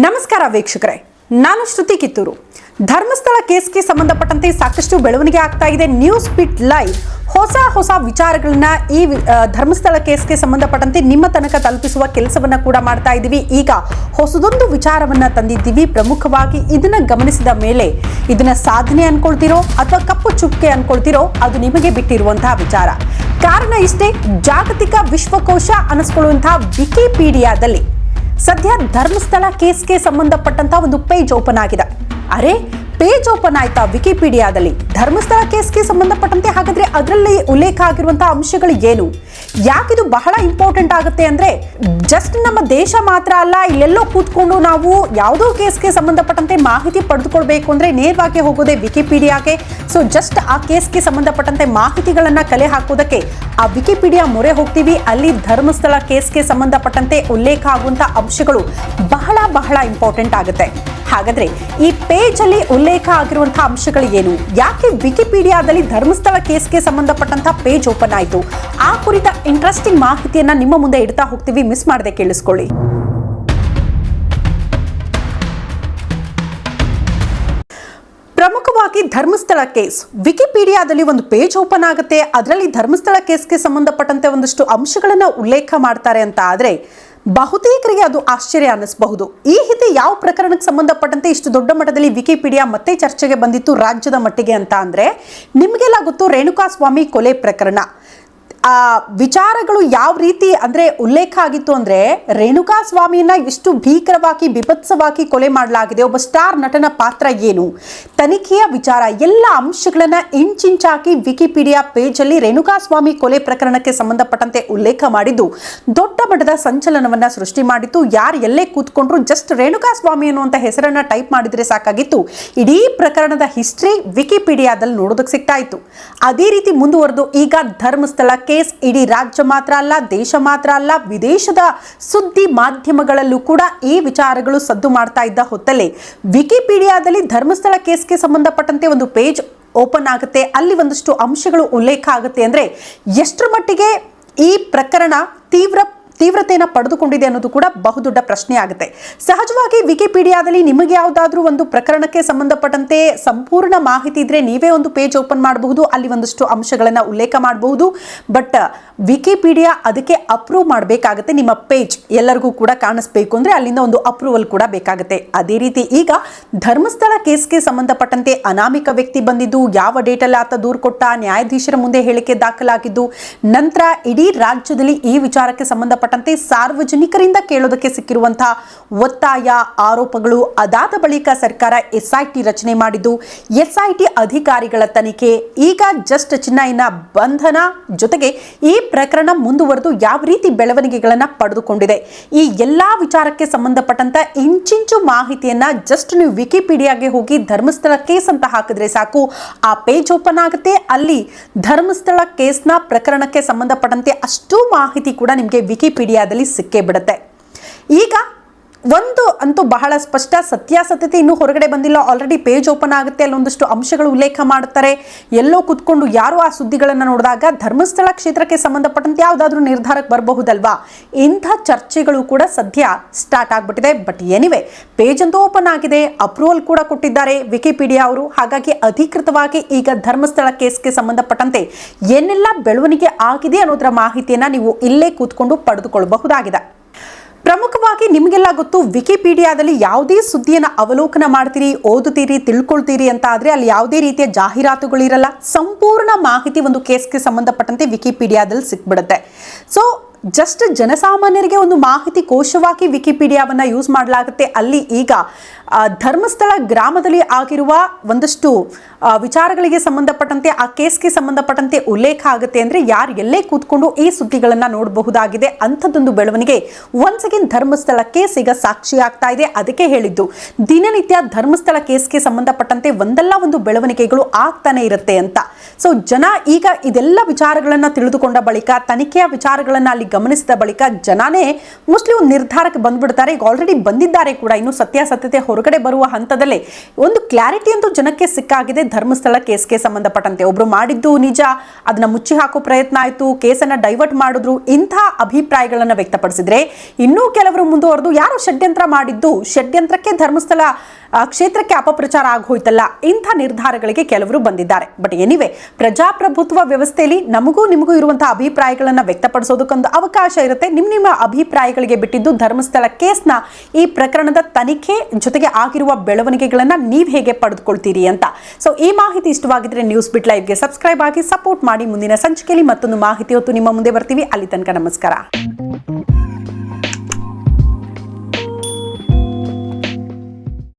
ನಮಸ್ಕಾರ ವೀಕ್ಷಕರೇ, ನಾನು ಶ್ರುತಿ ಕಿತ್ತೂರು. ಧರ್ಮಸ್ಥಳ ಕೇಸ್ಗೆ ಸಂಬಂಧಪಟ್ಟಂತೆ ಸಾಕಷ್ಟು ಬೆಳವಣಿಗೆ ಆಗ್ತಾ ಇದೆ. ನ್ಯೂಸ್ ಬಿಟ್ ಲೈವ್ ಹೊಸ ವಿಚಾರಗಳನ್ನ ಈ ಧರ್ಮಸ್ಥಳ ಕೇಸ್ಗೆ ಸಂಬಂಧಪಟ್ಟಂತೆ ನಿಮ್ಮ ತನಕ ತಲುಪಿಸುವ ಕೆಲಸವನ್ನ ಕೂಡ ಮಾಡ್ತಾ ಇದ್ದೀವಿ. ಈಗ ಹೊಸದೊಂದು ವಿಚಾರವನ್ನ ತಂದಿದ್ದೀವಿ. ಪ್ರಮುಖವಾಗಿ ಇದನ್ನ ಗಮನಿಸಿದ ಮೇಲೆ ಇದನ್ನ ಸಾಧನೆ ಅನ್ಕೊಳ್ತಿರೋ ಅಥವಾ ಕಪ್ಪು ಚುಕ್ಕೆ ಅನ್ಕೊಳ್ತಿರೋ ಅದು ನಿಮಗೆ ಬಿಟ್ಟಿರುವಂತಹ ವಿಚಾರ. ಕಾರಣ ಇಷ್ಟೇ, ಜಾಗತಿಕ ವಿಶ್ವಕೋಶ ಅನಿಸ್ಕೊಳ್ಳುವಂತಹ ವಿಕಿಪೀಡಿಯಾದಲ್ಲಿ ಸದ್ಯ ಧರ್ಮಸ್ಥಳ ಕೇಸ್ಗೆ ಸಂಬಂಧಪಟ್ಟಂತ ಒಂದು ಪೇಜ್ ಓಪನ್ ಆಗಿದೆ. ಅರೆ, ಪೇಜ್ ಓಪನ್ ಆಯ್ತಾ ವಿಕಿಪೀಡಿಯಾದಲ್ಲಿ ಧರ್ಮಸ್ಥಳ ಕೇಸ್ಗೆ ಸಂಬಂಧಪಟ್ಟಂತೆ? ಹಾಗಾದ್ರೆ ಅದರಲ್ಲಿ ಉಲ್ಲೇಖ ಆಗಿರುವಂತಹ ಅಂಶಗಳು ಏನು? ಯಾಕಿದು ಬಹಳ ಇಂಪಾರ್ಟೆಂಟ್ ಆಗುತ್ತೆ ಅಂದ್ರೆ, ಜಸ್ಟ್ ನಮ್ಮ ದೇಶ ಮಾತ್ರ ಅಲ್ಲ, ಇಲ್ಲೆಲ್ಲೋ ಕೂತ್ಕೊಂಡು ನಾವು ಯಾವುದೋ ಕೇಸ್ಗೆ ಸಂಬಂಧಪಟ್ಟಂತೆ ಮಾಹಿತಿ ಪಡೆದುಕೊಳ್ಬೇಕು ಅಂದ್ರೆ ನೇರವಾಗಿ ಹೋಗೋದೇ ವಿಕಿಪೀಡಿಯಾಗೆ. ಸೊ ಜಸ್ಟ್ ಆ ಕೇಸ್ಗೆ ಸಂಬಂಧಪಟ್ಟಂತೆ ಮಾಹಿತಿಗಳನ್ನ ಕಲೆ ಹಾಕೋದಕ್ಕೆ ಆ ವಿಕಿಪೀಡಿಯಾ ಮೊರೆ ಹೋಗ್ತೀವಿ. ಅಲ್ಲಿ ಧರ್ಮಸ್ಥಳ ಕೇಸ್ಗೆ ಸಂಬಂಧಪಟ್ಟಂತೆ ಉಲ್ಲೇಖ ಆಗುವಂತ ಅಂಶಗಳು ಬಹಳ ಇಂಪಾರ್ಟೆಂಟ್ ಆಗುತ್ತೆ. ಹಾಗಾದ್ರೆ ಈ ಪೇಜ್ ಅಲ್ಲಿ ಉಲ್ಲೇಖ ಆಗಿರುವಂತಹ ಅಂಶಗಳು ಏನು? ಯಾಕೆ ವಿಕಿಪೀಡಿಯಾದಲ್ಲಿ ಧರ್ಮಸ್ಥಳ ಕೇಸ್ಗೆ ಸಂಬಂಧಪಟ್ಟಂತಹ ಪೇಜ್ ಓಪನ್ ಆಯಿತು? ಆ ಕುರಿತ ಇಂಟ್ರೆಸ್ಟಿಂಗ್ ಮಾಹಿತಿಯನ್ನ ನಿಮ್ಮ ಮುಂದೆ ಇಡ್ತಾ ಹೋಗ್ತೀವಿ. ಮಿಸ್ ಮಾಡದೆ ಕೇಳಿಸ್ಕೊಳ್ಳಿ. ಪ್ರಮುಖವಾಗಿ ಧರ್ಮಸ್ಥಳ ಕೇಸ್ ವಿಕಿಪೀಡಿಯಾದಲ್ಲಿ ಒಂದು ಪೇಜ್ ಓಪನ್ ಆಗುತ್ತೆ. ಅದರಲ್ಲಿ ಧರ್ಮಸ್ಥಳ ಕೇಸ್ಗೆ ಸಂಬಂಧಪಟ್ಟಂತೆ ಒಂದಷ್ಟು ಅಂಶಗಳನ್ನ ಉಲ್ಲೇಖ ಮಾಡ್ತಾರೆ ಅಂತ ಆದ್ರೆ ಬಹುತೇಕರಿಗೆ ಅದು ಆಶ್ಚರ್ಯ ಅನ್ನಿಸಬಹುದು. ಈ ಹಿಂದೆ ಯಾವ ಪ್ರಕರಣಕ್ಕೆ ಸಂಬಂಧಪಟ್ಟಂತೆ ಇಷ್ಟು ದೊಡ್ಡ ಮಟ್ಟದಲ್ಲಿ ವಿಕಿಪೀಡಿಯಾ ಮತ್ತೆ ಚರ್ಚೆಗೆ ಬಂದಿತ್ತು ರಾಜ್ಯದ ಮಟ್ಟಿಗೆ ಅಂತ ಅಂದ್ರೆ ನಿಮಗೆಲ್ಲ ಗೊತ್ತು, ರೇಣುಕಾಸ್ವಾಮಿ ಕೊಲೆ ಪ್ರಕರಣ. ಆ ವಿಚಾರಗಳು ಯಾವ ರೀತಿ ಅಂದ್ರೆ ಉಲ್ಲೇಖ ಆಗಿತ್ತು ಅಂದ್ರೆ, ರೇಣುಕಾಸ್ವಾಮಿಯನ್ನ ಎಷ್ಟು ಭೀಕರವಾಗಿ ಬಿಭತ್ಸವಾಗಿ ಕೊಲೆ ಮಾಡಲಾಗಿದೆ, ಒಬ್ಬ ಸ್ಟಾರ್ ನಟನ ಪಾತ್ರ ಏನು, ತನಿಖೆಯ ವಿಚಾರ, ಎಲ್ಲ ಅಂಶಗಳನ್ನ ಇಂಚಾಕಿ ವಿಕಿಪೀಡಿಯಾ ಪೇಜ್ ಅಲ್ಲಿ ರೇಣುಕಾಸ್ವಾಮಿ ಕೊಲೆ ಪ್ರಕರಣಕ್ಕೆ ಸಂಬಂಧಪಟ್ಟಂತೆ ಉಲ್ಲೇಖ ಮಾಡಿದ್ದು ದೊಡ್ಡ ಮಟ್ಟದ ಸಂಚಲನವನ್ನ ಸೃಷ್ಟಿ ಮಾಡಿತ್ತು. ಯಾರು ಎಲ್ಲೇ ಕೂತ್ಕೊಂಡ್ರು ಜಸ್ಟ್ ರೇಣುಕಾಸ್ವಾಮಿ ಅನ್ನುವಂತ ಹೆಸರನ್ನ ಟೈಪ್ ಮಾಡಿದ್ರೆ ಸಾಕಾಗಿತ್ತು, ಇಡೀ ಪ್ರಕರಣದ ಹಿಸ್ಟ್ರಿ ವಿಕಿಪೀಡಿಯಾದಲ್ಲಿ ನೋಡೋದಕ್ಕೆ ಸಿಗ್ತಾ ಇತ್ತು. ಅದೇ ರೀತಿ ಮುಂದುವರೆದು ಈಗ ಧರ್ಮಸ್ಥಳ ಕೇಸ್ ಇಡೀ ರಾಜ್ಯ ಮಾತ್ರ ಅಲ್ಲ, ದೇಶ ಮಾತ್ರ ಅಲ್ಲ, ವಿದೇಶದ ಸುದ್ದಿ ಮಾಧ್ಯಮಗಳಲ್ಲೂ ಕೂಡ ಈ ವಿಚಾರಗಳು ಸದ್ದು ಮಾಡ್ತಾ ಇದ್ದ ಹೊತ್ತಲ್ಲೇ ವಿಕಿಪೀಡಿಯಾದಲ್ಲಿ ಧರ್ಮಸ್ಥಳ ಕೇಸ್ಗೆ ಸಂಬಂಧಪಟ್ಟಂತೆ ಒಂದು ಪೇಜ್ ಓಪನ್ ಆಗುತ್ತೆ. ಅಲ್ಲಿ ಒಂದಷ್ಟು ಅಂಶಗಳು ಉಲ್ಲೇಖ ಆಗುತ್ತೆ ಅಂದ್ರೆ ಎಷ್ಟರ ಮಟ್ಟಿಗೆ ಈ ಪ್ರಕರಣ ತೀವ್ರತೆಯನ್ನು ಪಡೆದುಕೊಂಡಿದೆ ಅನ್ನೋದು ಕೂಡ ಬಹುದೊಡ್ಡ ಪ್ರಶ್ನೆ ಆಗುತ್ತೆ. ಸಹಜವಾಗಿ ವಿಕಿಪೀಡಿಯಾದಲ್ಲಿ ನಿಮಗೆ ಯಾವುದಾದ್ರೂ ಒಂದು ಪ್ರಕರಣಕ್ಕೆ ಸಂಬಂಧಪಟ್ಟಂತೆ ಸಂಪೂರ್ಣ ಮಾಹಿತಿ ಇದ್ರೆ ನೀವೇ ಒಂದು ಪೇಜ್ ಓಪನ್ ಮಾಡಬಹುದು, ಅಲ್ಲಿ ಒಂದಷ್ಟು ಅಂಶಗಳನ್ನ ಉಲ್ಲೇಖ ಮಾಡಬಹುದು. ಬಟ್ ವಿಕಿಪೀಡಿಯಾ ಅದಕ್ಕೆ ಅಪ್ರೂವ್ ಮಾಡಬೇಕಾಗುತ್ತೆ. ನಿಮ್ಮ ಪೇಜ್ ಎಲ್ಲರಿಗೂ ಕೂಡ ಕಾಣಿಸ್ಬೇಕು ಅಂದ್ರೆ ಅಲ್ಲಿಂದ ಒಂದು ಅಪ್ರೂವಲ್ ಕೂಡ ಬೇಕಾಗುತ್ತೆ. ಅದೇ ರೀತಿ ಈಗ ಧರ್ಮಸ್ಥಳ ಕೇಸ್ಗೆ ಸಂಬಂಧಪಟ್ಟಂತೆ ಅನಾಮಿಕ ವ್ಯಕ್ತಿ ಬಂದಿದ್ದು, ಯಾವ ಡೇಟಲ್ಲಿ ಆತ ದೂರು ಕೊಟ್ಟ, ನ್ಯಾಯಾಧೀಶರ ಮುಂದೆ ಹೇಳಿಕೆ ದಾಖಲಾಗಿದ್ದು, ನಂತರ ಇಡೀ ರಾಜ್ಯದಲ್ಲಿ ಈ ವಿಚಾರಕ್ಕೆ ಸಂಬಂಧಪಟ್ಟ ಸಾರ್ವಜನಿಕರಿಂದ ಕೇಳೋದಕ್ಕೆ ಸಿಕ್ಕಿರುವಂತಹ ಒತ್ತಾಯ, ಆರೋಪಗಳು, ಅದಾದ ಬಳಿಕ ಸರ್ಕಾರ SIT ರಚನೆ ಮಾಡಿದ್ದು, SIT ಅಧಿಕಾರಿಗಳ ತನಿಖೆ, ಈಗ ಜಸ್ಟ್ ಚಿನ್ನಯ್ಯನ ಬಂಧನ, ಜೊತೆಗೆ ಈ ಪ್ರಕರಣ ಮುಂದುವರೆದು ಯಾವ ರೀತಿ ಬೆಳವಣಿಗೆಗಳನ್ನ ಪಡೆದುಕೊಂಡಿದೆ, ಈ ಎಲ್ಲಾ ವಿಚಾರಕ್ಕೆ ಸಂಬಂಧಪಟ್ಟಂತ ಇಂಚಿಂಚು ಮಾಹಿತಿಯನ್ನ ಜಸ್ಟ್ ನೀವು ವಿಕಿಪೀಡಿಯಾಗೆ ಹೋಗಿ ಧರ್ಮಸ್ಥಳ ಕೇಸ್ ಅಂತ ಹಾಕಿದ್ರೆ ಸಾಕು, ಆ ಪೇಜ್ ಓಪನ್ ಆಗುತ್ತೆ. ಅಲ್ಲಿ ಧರ್ಮಸ್ಥಳ ಕೇಸ್ನ ಪ್ರಕರಣಕ್ಕೆ ಸಂಬಂಧಪಟ್ಟಂತೆ ಅಷ್ಟು ಮಾಹಿತಿ ಕೂಡ ನಿಮಗೆ ವಿಕಿಪೀಡಿಯಾದಲ್ಲಿ ಸಿಕ್ಕೇ ಬಿಡುತ್ತೆ. ಈಗ ಒಂದು ಅಂತೂ ಬಹಳ ಸ್ಪಷ್ಟ, ಸತ್ಯಾಸತ್ಯತೆ ಇನ್ನೂ ಹೊರಗಡೆ ಬಂದಿಲ್ಲ. ಆಲ್ರೆಡಿ ಪೇಜ್ ಓಪನ್ ಆಗುತ್ತೆ, ಅಲ್ಲೊಂದಷ್ಟು ಅಂಶಗಳು ಉಲ್ಲೇಖ ಮಾಡುತ್ತಾರೆ. ಎಲ್ಲೋ ಕೂತ್ಕೊಂಡು ಯಾರು ಆ ಸುದ್ದಿಗಳನ್ನು ನೋಡಿದಾಗ ಧರ್ಮಸ್ಥಳ ಕ್ಷೇತ್ರಕ್ಕೆ ಸಂಬಂಧಪಟ್ಟಂತೆ ಯಾವುದಾದ್ರೂ ನಿರ್ಧಾರಕ್ಕೆ ಬರಬಹುದಲ್ವಾ, ಇಂಥ ಚರ್ಚೆಗಳು ಕೂಡ ಸದ್ಯ ಸ್ಟಾರ್ಟ್ ಆಗ್ಬಿಟ್ಟಿದೆ. ಬಟ್ ಎನಿವೆ, ಪೇಜ್ ಅಂತೂ ಓಪನ್ ಆಗಿದೆ, ಅಪ್ರೂವಲ್ ಕೂಡ ಕೊಟ್ಟಿದ್ದಾರೆ ವಿಕಿಪೀಡಿಯಾ ಅವರು. ಹಾಗಾಗಿ ಅಧಿಕೃತವಾಗಿ ಈಗ ಧರ್ಮಸ್ಥಳ ಕೇಸ್ಗೆ ಸಂಬಂಧಪಟ್ಟಂತೆ ಏನೆಲ್ಲ ಬೆಳವಣಿಗೆ ಆಗಿದೆ ಅನ್ನೋದರ ಮಾಹಿತಿಯನ್ನ ನೀವು ಇಲ್ಲೇ ಕೂತ್ಕೊಂಡು ಪಡೆದುಕೊಳ್ಳಬಹುದಾಗಿದೆ. ಪ್ರಮುಖವಾಗಿ ನಿಮಗೆಲ್ಲ ಗೊತ್ತು, ವಿಕಿಪೀಡಿಯಾದಲ್ಲಿ ಯಾವುದೇ ಸುದ್ದಿಯನ್ನು ಅವಲೋಕನ ಮಾಡ್ತೀರಿ, ಓದುತ್ತೀರಿ, ತಿಳ್ಕೊಳ್ತೀರಿ ಅಂತ ಆದ್ರೆ ಅಲ್ಲಿ ಯಾವುದೇ ರೀತಿಯ ಜಾಹೀರಾತುಗಳಿರಲ್ಲ. ಸಂಪೂರ್ಣ ಮಾಹಿತಿ ಒಂದು ಕೇಸ್ಗೆ ಸಂಬಂಧಪಟ್ಟಂತೆ ವಿಕಿಪೀಡಿಯಾದಲ್ಲಿ ಸಿಕ್ಬಿಡುತ್ತೆ. ಸೊ ಜಸ್ಟ್ ಜನಸಾಮಾನ್ಯರಿಗೆ ಒಂದು ಮಾಹಿತಿ ಕೋಶವಾಗಿ ವಿಕಿಪೀಡಿಯಾವನ್ನ ಯೂಸ್ ಮಾಡಲಾಗುತ್ತೆ. ಅಲ್ಲಿ ಈಗ ಧರ್ಮಸ್ಥಳ ಗ್ರಾಮದಲ್ಲಿ ಆಗಿರುವ ಒಂದಷ್ಟು ವಿಚಾರಗಳಿಗೆ ಸಂಬಂಧಪಟ್ಟಂತೆ, ಆ ಕೇಸ್ಗೆ ಸಂಬಂಧಪಟ್ಟಂತೆ ಉಲ್ಲೇಖ ಆಗುತ್ತೆ ಅಂದ್ರೆ ಯಾರು ಎಲ್ಲೇ ಕೂತ್ಕೊಂಡು ಈ ಸುದ್ದಿಗಳನ್ನ ನೋಡಬಹುದಾಗಿದೆ. ಅಂಥದ್ದೊಂದು ಬೆಳವಣಿಗೆ ಒನ್ಸ್ ಅಗೇನ್ ಧರ್ಮಸ್ಥಳ ಕೇಸ್ ಈಗ ಸಾಕ್ಷಿ ಆಗ್ತಾ ಇದೆ. ಅದಕ್ಕೆ ಹೇಳಿದ್ದು, ದಿನನಿತ್ಯ ಧರ್ಮಸ್ಥಳ ಕೇಸ್ಗೆ ಸಂಬಂಧಪಟ್ಟಂತೆ ಒಂದಲ್ಲ ಒಂದು ಬೆಳವಣಿಗೆಗಳು ಆಗ್ತಾನೆ ಇರುತ್ತೆ ಅಂತ. ಸೊ ಜನ ಈಗ ಇದೆಲ್ಲ ವಿಚಾರಗಳನ್ನ ತಿಳಿದುಕೊಂಡ ಬಳಿಕ, ತನಿಖೆಯ ವಿಚಾರಗಳನ್ನ ಅಲ್ಲಿ ಗಮನಿಸಿದ ಬಳಿಕ ಜನನೇ ಮೋಸ್ಟ್ಲಿ ಒಂದು ನಿರ್ಧಾರಕ್ಕೆ ಬಂದ್ಬಿಡ್ತಾರೆ. ಈಗ ಆಲ್ರೆಡಿ ಬಂದಿದ್ದಾರೆ ಕೂಡ. ಇನ್ನು ಸತ್ಯಾಸತ್ಯತೆ ಹೊರಗಡೆ ಬರುವ ಹಂತದಲ್ಲೇ ಒಂದು ಕ್ಲಾರಿಟಿ ಅಂತೂ ಜನಕ್ಕೆ ಸಿಕ್ಕಾಗಿದೆ ಧರ್ಮಸ್ಥಳ ಕೇಸ್ಗೆ ಸಂಬಂಧಪಟ್ಟಂತೆ. ಒಬ್ರು ಮಾಡಿದ್ದು ನಿಜ, ಅದನ್ನ ಮುಚ್ಚಿ ಹಾಕೋ ಪ್ರಯತ್ನ ಆಯ್ತು, ಕೇಸನ್ನ ಡೈವರ್ಟ್ ಮಾಡಿದ್ರು, ಇಂಥ ಅಭಿಪ್ರಾಯಗಳನ್ನ ವ್ಯಕ್ತಪಡಿಸಿದ್ರೆ ಇನ್ನೂ ಕೆಲವರು ಮುಂದುವರೆದು ಯಾರು ಷಡ್ಯಂತ್ರ ಮಾಡಿದ್ದು, ಷಡ್ಯಂತ್ರಕ್ಕೆ ಧರ್ಮಸ್ಥಳ ಕ್ಷೇತ್ರಕ್ಕೆ ಅಪಪ್ರಚಾರ ಆಗೋಯ್ತಲ್ಲ, ಇಂಥ ನಿರ್ಧಾರಗಳಿಗೆ ಕೆಲವರು ಬಂದಿದ್ದಾರೆ. ಬಟ್ ಎನಿವೆ, ಪ್ರಜಾಪ್ರಭುತ್ವ ವ್ಯವಸ್ಥೆಯಲ್ಲಿ ನಮಗೂ ನಿಮಗೂ ಇರುವಂತಹ ಅಭಿಪ್ರಾಯಗಳನ್ನ ವ್ಯಕ್ತಪಡಿಸೋದಕ್ಕೊಂದು ಅವಕಾಶ ಇರುತ್ತೆ. ನಿಮ್ಮ ಅಭಿಪ್ರಾಯಗಳಿಗೆ ಬಿಟ್ಟಿದ್ದು ಧರ್ಮಸ್ಥಳ ಕೇಸ್ನ ಈ ಪ್ರಕರಣದ ತನಿಖೆ ಜೊತೆಗೆ ಆಗಿರುವ ಬೆಳವಣಿಗೆಗಳನ್ನ ನೀವು ಹೇಗೆ ಪಡೆದುಕೊಳ್ತೀರಿ ಅಂತ. ಸೊ ಈ ಮಾಹಿತಿ ಇಷ್ಟವಾಗಿದ್ರೆ ನ್ಯೂಸ್ ಬಿಟ್ ಲೈವ್ಗೆ ಸಬ್ಸ್ಕ್ರೈಬ್ ಆಗಿ ಸಪೋರ್ಟ್ ಮಾಡಿ. ಮುಂದಿನ ಸಂಚಿಕೆಯಲ್ಲಿ ಮತ್ತೊಂದು ಮಾಹಿತಿ ಹೊತ್ತು ನಿಮ್ಮ ಮುಂದೆ ಬರ್ತೀವಿ. ಅಲ್ಲಿ ತನಕ ನಮಸ್ಕಾರ.